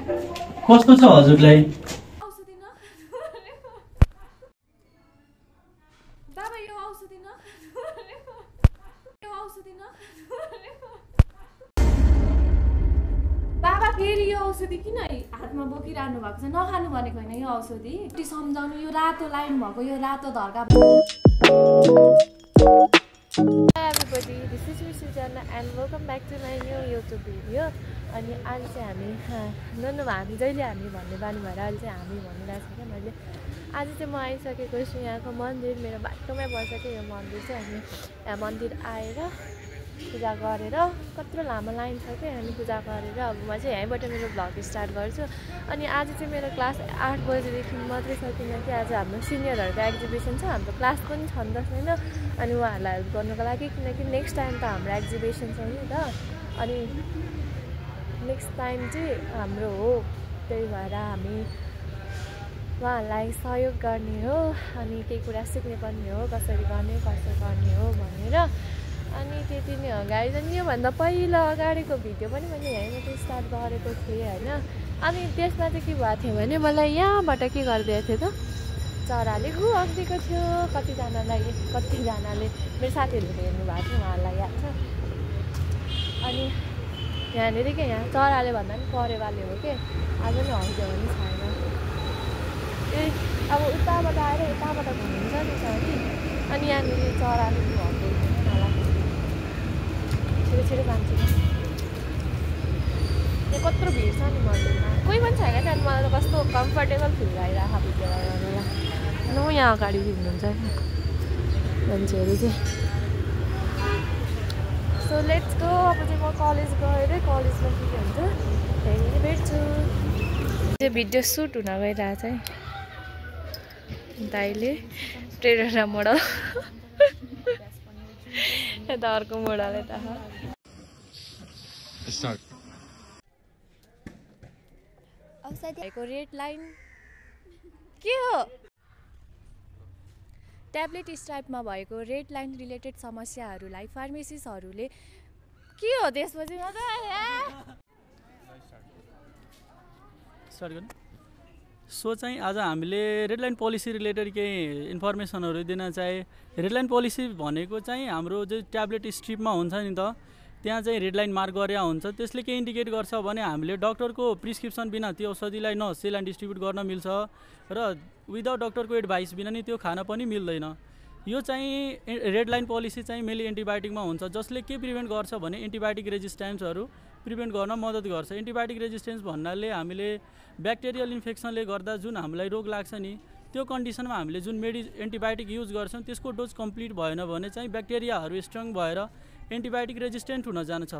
कस्तो छ हजुरलाई? बाबा यो औषधि न यो औषधि न बाबा फेरि यो औषधि किन हातमा बोकिरहनु भएको छ? नखानु भनेको होइन यो औषधि। सम्झाउनु यो रातो लाइन भएको यो रातो धर्का। Everybody, this is Miss Sujana and welcome back to my new YouTube video. अनि आज चाहिँ हामी हामी जहिले हामी भन्ने बानी भएर अहिले चाहिँ हामी भनिरहेको छ क्या मैले। आज चाहिँ म आइसकेको छु यहाँको मन्दिर। मेरो बाटोमै पर्छ कि यो मन्दिर चाहिँ। हामी यहाँ मन्दिर आएर पूजा गरेर कत्रो लामो लाइन छ क्या। हामी पूजा गरेर अब म चाहिँ यहीँबाट मेरो भ्लग स्टार्ट गर्छु। अनि आज चाहिँ मेरो क्लास 8 बजेदेखि मात्रै छ किनकि आज हाम्रो सिनियरहरूको एक्जिबिसन छ। हाम्रो क्लास पनि छन् त छैन। अनि उहाँहरूलाई हेल्प गर्नुको लागि किनकि नेक्स्ट टाइम त हाम्रो एक्जिबिसन छ नि त। अनि नेक्स्ट टाइम चाहिँ हाम्रो हो, त्यही भएर हामी उहाँहरूलाई सहयोग गर्ने हो। अनि केही कुरा सिक्ने पनि हो, कसरी गर्ने कसो गर्ने हो भनेर। अनि त्यति नै हो गाइज। अनि योभन्दा पहिला अगाडिको भिडियो पनि मैले यहीँबाट स्टार्ट गरेको थिएँ होइन। अनि त्यसमा चाहिँ के भएको थियो भने मलाई यहाँबाट के गरिदिएको थियो त चराले गुहाक्दिएको थियो। कतिजनाले मेरो साथीहरूले हेर्नु भएको थियो, उहाँहरूलाई याद छ। अनि यहाँनिर के यहाँ चराले भन्दा पनि परेवाले हो कि आज नि हौज्यो भने छैन। ए अब उताबाट आएर यताबाट घुमिन्छ नि साथी। अनि यहाँनिर चराले गुहाक्दै मलाई छिटो जान्छु। यहाँ कत्रो भिड छ नि मन्दिरमा, कोही पनि छैन। त्यहाँदेखि मलाई त कस्तो कम्फर्टेबल फिल भइरहेको भिडियो गर्नुलाई। न यहाँ अगाडि हिँड्नुहुन्छ मान्छेहरू चाहिँ। So let's go. अब चाहिँ म कलेज गएर कलेजमा के हुन्छ त्यहीँ भेट्छु। त्यो भिडियो सुट हुन गइरहेछ है दाइले प्रेरणा मोडल। यता अर्को मोडल यता रेड लाइन के हो? ट्याब्लेट स्ट्राइपमा भएको रेड लाइन रिलेटेड समस्याहरूलाई फार्मेसिस्टहरूले के हो त्यसपछि सो चाहिँ आज हामीले रेड लाइन पोलिसी रिलेटेड केही इन्फर्मेसनहरू दिन चाहे। रेड लाइन पोलिसी भनेको चाहिँ हाम्रो जो ट्याब्लेट स्ट्रिपमा हुन्छ नि त, त्यहाँ चाहिँ रेड लाइन मार्क गरेर हुन्छ। त्यसले के इन्डिकेट गर्छ भने हामीले डक्टरको प्रिस्क्रिप्सन बिना त्यो औषधिलाई न सेल एन्ड डिस्ट्रिब्युट गर्न मिल्छ र विदाउट डक्टरको एडभाइस बिना नि त्यो खान पनि मिल्दैन। यो चाहिँ रेड लाइन पोलिसी चाहिँ मेनली एन्टिबायोटिकमा हुन्छ, जसले के प्रिभेन्ट गर्छ भने एन्टिबायोटिक रेजिस्टेन्सहरू प्रिभेन्ट गर्न मद्दत गर्छ। एन्टिबायोटिक रेजिस्टेन्स भन्नाले हामीले ब्याक्टेरियल इन्फेक्सनले गर्दा जुन हामीलाई रोग लाग्छ नि, त्यो कन्डिसनमा हामीले जुन एन्टिबायोटिक युज गर्छौँ त्यसको डोज कम्प्लिट भएन भने चाहिँ ब्याक्टेरियाहरू स्ट्रङ भएर एन्टिबायोटिक रेजिस्टेन्ट हुन जान्छ,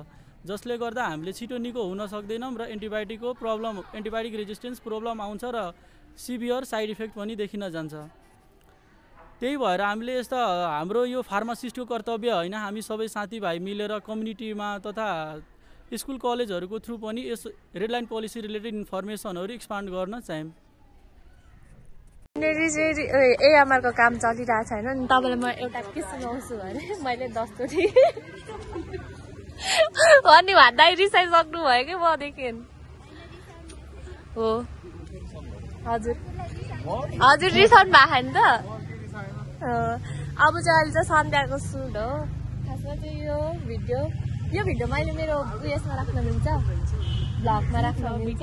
जसले गर्दा हामीले छिटो निको हुन सक्दैनौँ र एन्टिबायोटिक रेजिस्टेन्स प्रब्लम आउँछ र सिभियर साइड इफेक्ट पनि देखिन जान्छ। त्यही भएर हामीले यस्ता हाम्रो यो फार्मासिस्टको कर्तव्य होइन, हामी सबै साथीभाइ मिलेर कम्युनिटीमा तथा स्कुल कलेजहरूको थ्रु पनि यस रेड लाइन पोलिसी रिलेटेड इन्फर्मेसनहरू एक्सपान्ड गर्न चाह्यौँ। एएमआरको काम चलिरहेको छ होइन। अनि तपाईँलाई म एउटा के सुनाउँछु भने मैले दस्तुरी अनि भन्दा रिसाइसक्नु भयो कि मदेखि हो। हजुर हजुर रिसाउनु भएको नि त। अब चाहिँ अहिले चाहिँ सन्ध्याको सुट हो। खासमा चाहिँ यो भिडियो मैले मेरो उयसमा राख्न मिल्छ, भ्लगमा राख्न मिल्छ।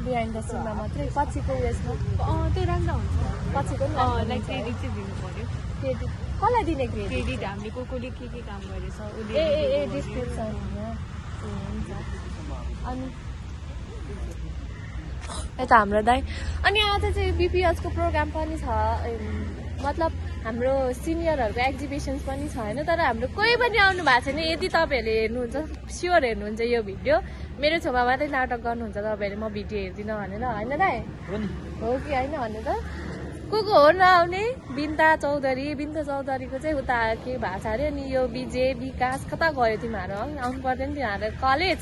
बिहाइन्ड द सिनमा मात्रै, पछिको उयसमा त्यो राख्दा हुन्छ। पछिको लाइक क्रेडिट चाहिँ दिनु पर्यो। क्रेडिट कसलाई दिने? क्रेडिट हामीले को के काम गरेछ ए डिस्क्रिप्सन हुन्छ। अनि यता हाम्रो दाइ। अनि आज चाहिँ बिपिएचको प्रोग्राम पनि छ, मतलब हाम्रो सिनियरहरूको एक्जिबिसन्स पनि छ होइन। तर हाम्रो कोही पनि आउनु भएको छैन। यदि तपाईँहरूले हेर्नुहुन्छ, स्योर हेर्नुहुन्छ यो भिडियो, मेरो छेउमा मात्रै नाटक गर्नुहुन्छ तपाईँहरूले म भिडियो हेर्दिनँ भनेर होइन दाइ? हो कि होइन भन्नु त? को हो नआउने? बिन्ता चौधरीको चाहिँ उता के भएको छ अरे। अनि यो विजय विकास कता गयो तिमीहरू? आउनु पर्दैन तिमीहरू कलेज?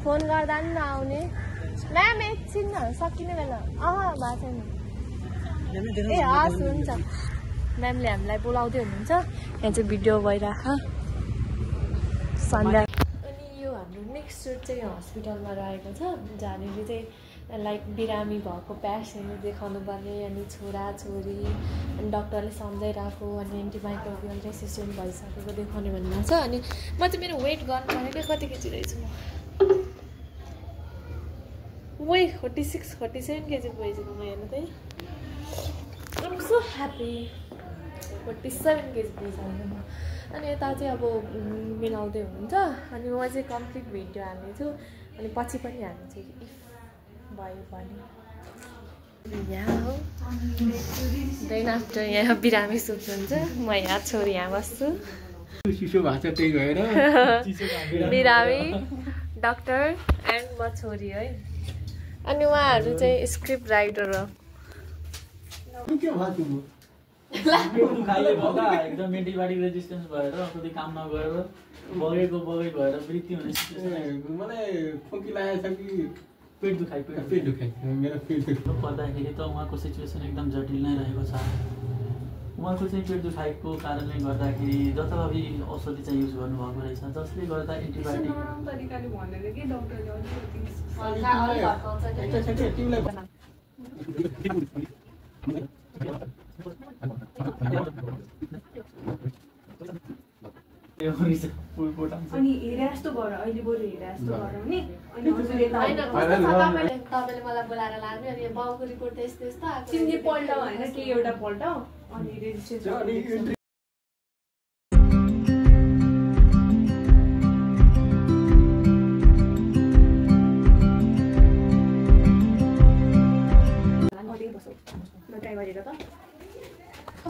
फोन गर्दा पनि नआउने। म्याम एकछिन सकिने बेला भएको छैन। ए हस् हुन्छ। म्यामले हामीलाई बोलाउँदै हुनुहुन्छ। यहाँ चाहिँ भिडियो भइरहेको सन्ध्या। अनि यो हाम्रो नेक्स्ट सुट चाहिँ हस्पिटलमा रहेको छ जहाँनिर चाहिँ लाइक बिरामी भएको पेसेन्ट देखाउनु पर्ने अनि छोराछोरी अनि डक्टरले सम्झाइरहेको अनि एन्टिमाइक्रोबियल रेसिस्टेन्ट भइसकेको देखाउने भन्नु छ अनि म चाहिँ मेरो वेट गर्नु भनेको कति केजी रहेछु म 46 47 केजी भइसक्यो म हेर्नु त I'm so happy 47 केजी पुगिसकेको म अनि यता चाहिँ अब मिलाउँदै हुनुहुन्छ अनि म चाहिँ कम्प्लिट भिडियो हाल्नेछु अनि पछि पनि हाल्नेछु इफ भयो भने यहाँ हो देन आफ्टर यहाँ बिरामी सुत्नुहुन्छ म यहाँ छोरी यहाँ बस्छु चिसो भएको छ त्यही भएर बिरामी डक्टर एन्ड म छोरी है अनि उहाँहरू चाहिँ स्क्रिप्ट राइटर हो एकदम एन्टिबायोटिक रेजिस्टेन्स भएर कति काम नगरेर बगेको बगै भएर मृत्यु हुने सिचुएसन मलाई खोकी लागेको छ कि पेट दुखाइ मेरो पेट दुखाइ पर्दाखेरि त उहाँको सिचुएसन एकदम जटिल नै रहेको छ उहाँको चाहिँ पेट दुखाइको कारणले गर्दाखेरि जताभावी औषधि चाहिँ युज गर्नुभएको रहेछ जसले गर्दा अनि हेरे जस्तो गर अहिले बरु हेरे जस्तो गरौँ नि अनि तपाईँले मलाई बोलाएर लाने अनि बाउको रिपोर्ट त यस्तो यस्तो आएको तिमीले पल्टाऊ होइन के एउटा पल्टाऊ अनि रेजिस्ट्रेसन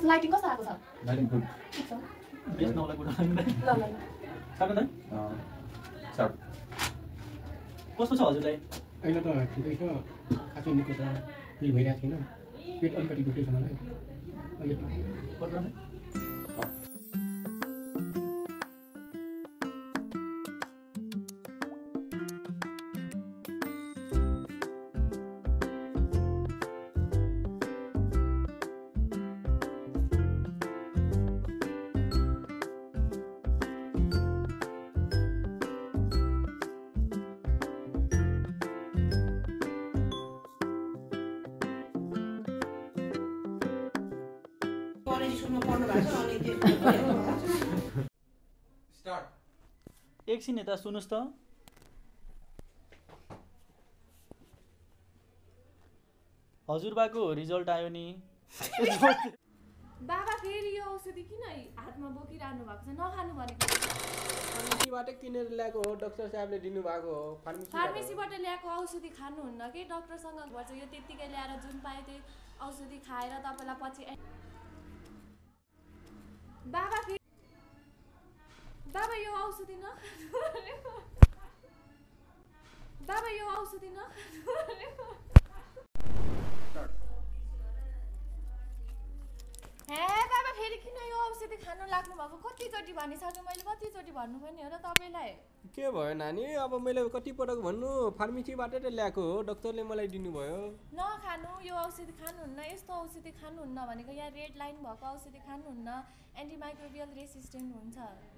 लाइटिङ कस्तो आएको छ कस्तो छ हजुरलाई अहिले त ठिकै छ खासै निको छ केही भइरहेको छैन पेट अलिकति दुख्दै छ मलाई अहिले एकछिन यता सुन्नुहोस् त हजुरबाको रिजल्ट आयो नि बाबा फेरि यो औषधि किन हातमा बोकिरहनु भएको छ नखानु भनेको फार्मेसीबाट किनेर ल्याएको हो डाक्टर साहबले दिनुभएको हो फार्मेसीबाट ल्याएको औषधि खानुहुन्न कि डाक्टरसँग गर्छ यो त्यतिकै ल्याएर जुन पाए त्यही औषधि खाएर तपाईँलाई पछि बाबा यो औषधि नखानु बाबा यो औषधि नखानु हे बाबा फेरि किन यो औषधि खानु लाग्नु भएको कतिचोटि भनिसकेँ मैले कतिचोटि भन्नु पनि हो र तपाईँलाई के भयो नानी अब मैले कति पटक भन्नु फार्मेसीबाट त ल्याएको हो डाक्टरले मलाई दिनुभयो नखानु यो औषधि खानुहुन्न यस्तो औषधि खानुहुन्न भनेको यहाँ रेड लाइन भएको औषधि खानुहुन्न एन्टिमाइक्रोबियल रेसिस्टेन्ट हुन्छ